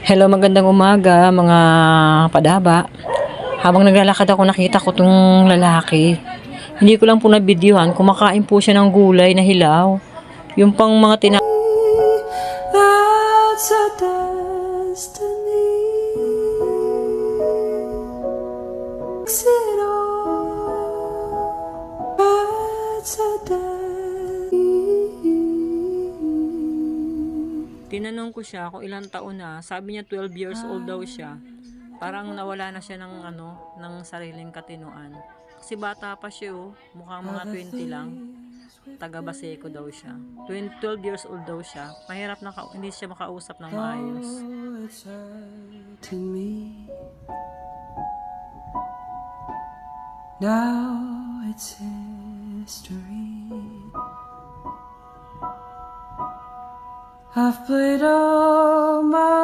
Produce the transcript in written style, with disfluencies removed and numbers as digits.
Hello, magandang umaga mga padaba. Habang naglalakad ako, nakita ko tong lalaki. Hindi ko lang po na-videohan, kumakain po siya ng gulay na hilaw. Yung pang mga That's a destiny. It all. That's a destiny. tinanong ko siya kung ilang taon na. Sabi niya 12 years old daw siya. Parang nawala na siya ng sariling katinoan. Kasi bata pa siya, oh. Mukhang mga 20 lang. Taga Baseco daw siya. 12 years old daw siya. Mahirap na hindi siya makausap ng maayos. Oh, it's hurting me. Now it's history. I've played all my